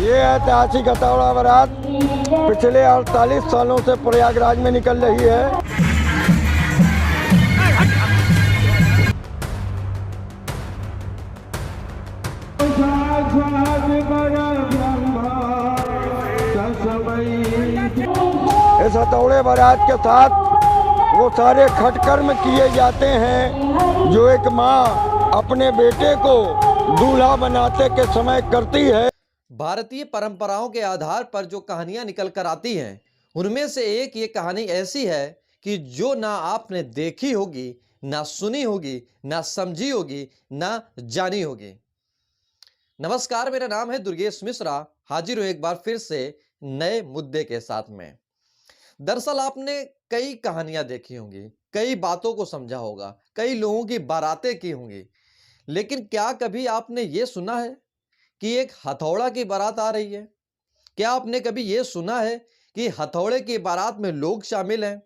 ये ऐतिहासिक हथौड़ा बारात पिछले 48 सालों से प्रयागराज में निकल रही है। इस हथौड़े बारात के साथ वो सारे खटकर्म किए जाते हैं जो एक माँ अपने बेटे को दूल्हा बनाते के समय करती है। भारतीय परंपराओं के आधार पर जो कहानियां निकल कर आती हैं, उनमें से एक ये कहानी ऐसी है कि जो ना आपने देखी होगी, ना सुनी होगी, ना समझी होगी, ना जानी होगी। नमस्कार, मेरा नाम है दुर्गेश मिश्रा। हाजिर हूं एक बार फिर से नए मुद्दे के साथ में। दरअसल आपने कई कहानियां देखी होंगी, कई बातों को समझा होगा, कई लोगों की बारातें की होंगी, लेकिन क्या कभी आपने ये सुना है कि एक हथौड़ा की बारात आ रही है? क्या आपने कभी यह सुना है कि हथौड़े की बारात में लोग शामिल हैं?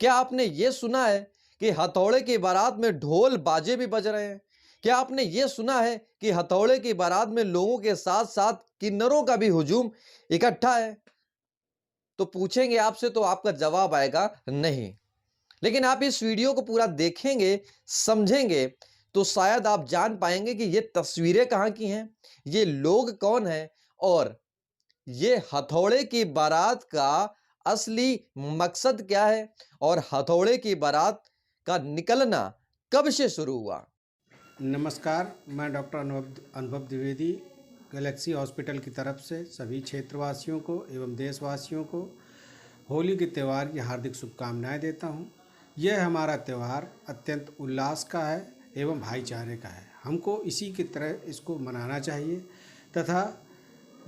क्या आपने यह सुना है कि हथौड़े की बारात में ढोल बाजे भी बज रहे हैं? क्या आपने यह सुना है कि हथौड़े की बारात में लोगों के साथ साथ किन्नरों का भी हुजूम इकट्ठा है? तो पूछेंगे आपसे तो आपका जवाब आएगा नहीं। लेकिन आप इस वीडियो को पूरा देखेंगे, समझेंगे, तो शायद आप जान पाएंगे कि ये तस्वीरें कहां की हैं, ये लोग कौन हैं और ये हथौड़े की बारात का असली मकसद क्या है और हथौड़े की बारात का निकलना कब से शुरू हुआ। नमस्कार, मैं डॉक्टर अनुभव द्विवेदी गैलेक्सी हॉस्पिटल की तरफ से सभी क्षेत्रवासियों को एवं देशवासियों को होली के त्यौहार की हार्दिक शुभकामनाएं देता हूं। यह हमारा त्यौहार अत्यंत उल्लास का है एवं भाईचारे का है। हमको इसी की तरह इसको मनाना चाहिए तथा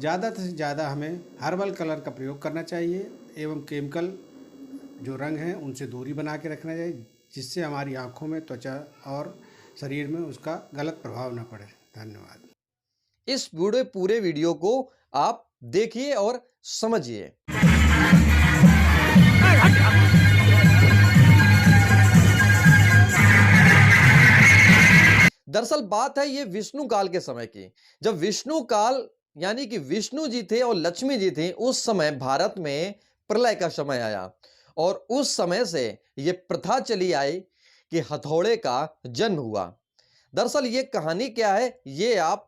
ज़्यादा से ज़्यादा हमें हर्बल कलर का प्रयोग करना चाहिए एवं केमिकल जो रंग हैं उनसे दूरी बना के रखना चाहिए, जिससे हमारी आँखों में, त्वचा और शरीर में उसका गलत प्रभाव न पड़े। धन्यवाद। इस पूरे वीडियो को आप देखिए और समझिए। दरअसल बात है ये विष्णु काल के समय की, जब विष्णु काल यानी कि विष्णु जी थे और लक्ष्मी जी थी। उस समय भारत में प्रलय का समय आया और उस समय से ये प्रथा चली आई कि हथौड़े का जन्म हुआ। दरअसल ये कहानी क्या है, ये आप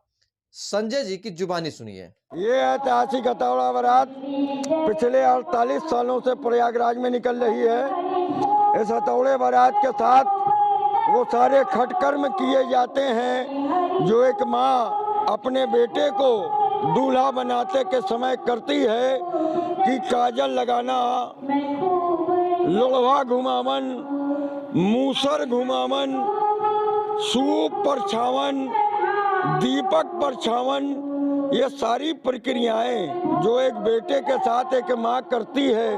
संजय जी की जुबानी सुनिए। ये ऐतिहासिक हथौड़ा बारात पिछले 48 सालों से प्रयागराज में निकल रही है। इस हथौड़े बारात के साथ वो सारे खटकर्म किए जाते हैं जो एक माँ अपने बेटे को दूल्हा बनाते के समय करती है कि काजल लगाना, लोढ़ा घुमावन, मूसर घुमावन, सूप पर छावन, दीपक पर छावन, ये सारी प्रक्रियाएं जो एक बेटे के साथ एक माँ करती है,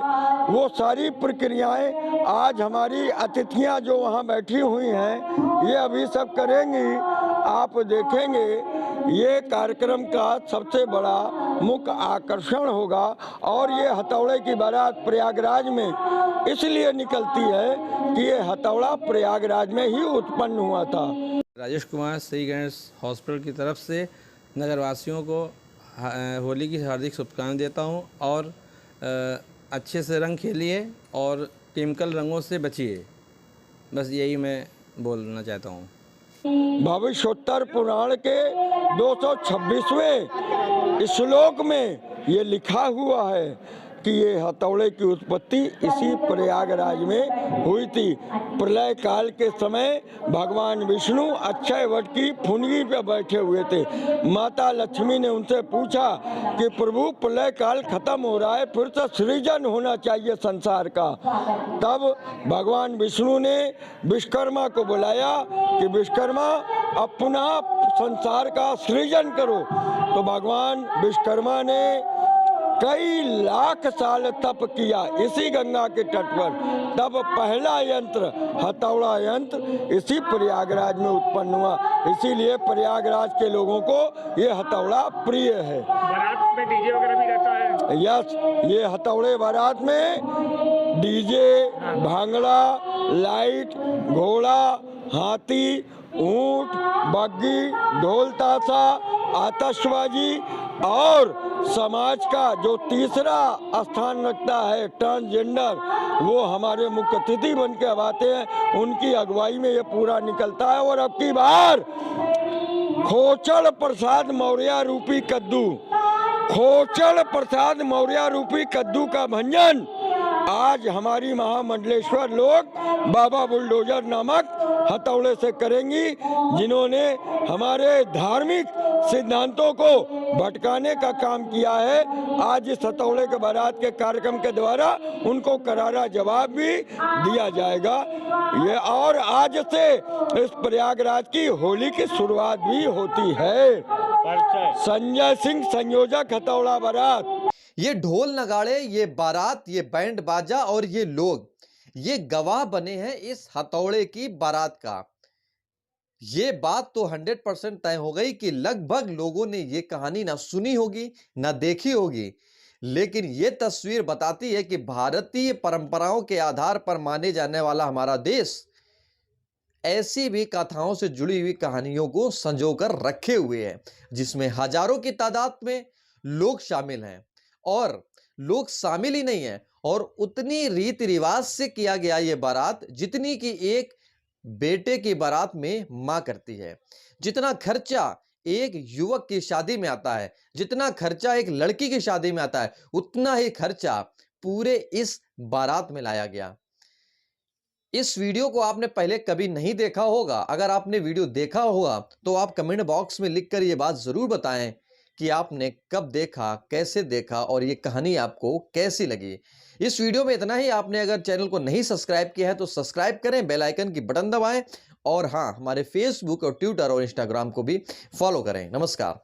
वो सारी प्रक्रियाएं आज हमारी अतिथियां जो वहाँ बैठी हुई हैं ये अभी सब करेंगी। आप देखेंगे ये कार्यक्रम का सबसे बड़ा मुख्य आकर्षण होगा और ये हथौड़े की बारात प्रयागराज में इसलिए निकलती है कि ये हथौड़ा प्रयागराज में ही उत्पन्न हुआ था। राजेश कुमार श्री गणेश हॉस्पिटल की तरफ से नगरवासियों को होली की हार्दिक शुभकामनाएं देता हूं और अच्छे से रंग खेलिए और केमिकल रंगों से बचिए। बस यही मैं बोलना चाहता हूं। भविष्योत्तर पुराण के 226वें श्लोक में ये लिखा हुआ है कि ये हथौड़े की उत्पत्ति इसी प्रयागराज में हुई थी। प्रलय काल के समय भगवान विष्णु अक्षय वट की फुनगी पे बैठे हुए थे। माता लक्ष्मी ने उनसे पूछा कि प्रभु प्रलय काल खत्म हो रहा है, फिर से सृजन होना चाहिए संसार का। तब भगवान विष्णु ने विश्वकर्मा को बुलाया कि विश्वकर्मा अब पुनः संसार का सृजन करो। तो भगवान विश्वकर्मा ने कई लाख साल तप किया इसी गंगा के तट पर। तब पहला यंत्र हथौड़ा यंत्र इसी प्रयागराज में उत्पन्न हुआ। इसीलिए प्रयागराज के लोगों को ये हथौड़ा प्रिय है। बारात में डीजे वगैरह भी रहता है? यस, ये हथौड़े बारात में डीजे, भांगड़ा, लाइट, घोड़ा, हाथी, ऊंट, बग्गी, ढोल ताशा, आतिशबाजी और समाज का जो तीसरा स्थान रखता है ट्रांसजेंडर, वो हमारे मुख्य अतिथि बन के अब आते हैं। उनकी अगुवाई में ये पूरा निकलता है। और अब की बार खोचड़ प्रसाद मौर्य रूपी कद्दू, खोचड़ प्रसाद मौर्य रूपी कद्दू का भंजन आज हमारी महामंडलेश्वर लोग बाबा बुलडोजर नामक हथौड़े से करेंगी, जिन्होंने हमारे धार्मिक सिद्धांतों को भटकाने का काम किया है। आज इस हथौड़े के बारात के कार्यक्रम के द्वारा उनको करारा जवाब भी दिया जाएगा। ये और आज से इस प्रयागराज की होली की शुरुआत भी होती है। संजय सिंह, संयोजक, हथौड़ा बारात। ये ढोल नगाड़े, ये बारात, ये बैंड बाजा और ये लोग, ये गवाह बने हैं इस हथौड़े की बारात का। ये बात तो 100% तय हो गई कि लगभग लोगों ने ये कहानी ना सुनी होगी ना देखी होगी, लेकिन ये तस्वीर बताती है कि भारतीय परंपराओं के आधार पर माने जाने वाला हमारा देश ऐसी भी कथाओं से जुड़ी हुई कहानियों को संजोकर रखे हुए है, जिसमें हजारों की तादाद में लोग शामिल हैं। और लोग शामिल ही नहीं है, और उतनी रीति रिवाज से किया गया ये बारात जितनी कि एक बेटे की बारात में मां करती है। जितना खर्चा एक युवक की शादी में आता है, जितना खर्चा एक लड़की की शादी में आता है, उतना ही खर्चा पूरे इस बारात में लाया गया। इस वीडियो को आपने पहले कभी नहीं देखा होगा। अगर आपने वीडियो देखा होगा तो आप कमेंट बॉक्स में लिखकर ये बात जरूर बताएं कि आपने कब देखा, कैसे देखा और ये कहानी आपको कैसी लगी। इस वीडियो में इतना ही। आपने अगर चैनल को नहीं सब्सक्राइब किया है तो सब्सक्राइब करें, बेल आइकन की बटन दबाएं और हाँ, हमारे फेसबुक और ट्विटर और इंस्टाग्राम को भी फॉलो करें। नमस्कार।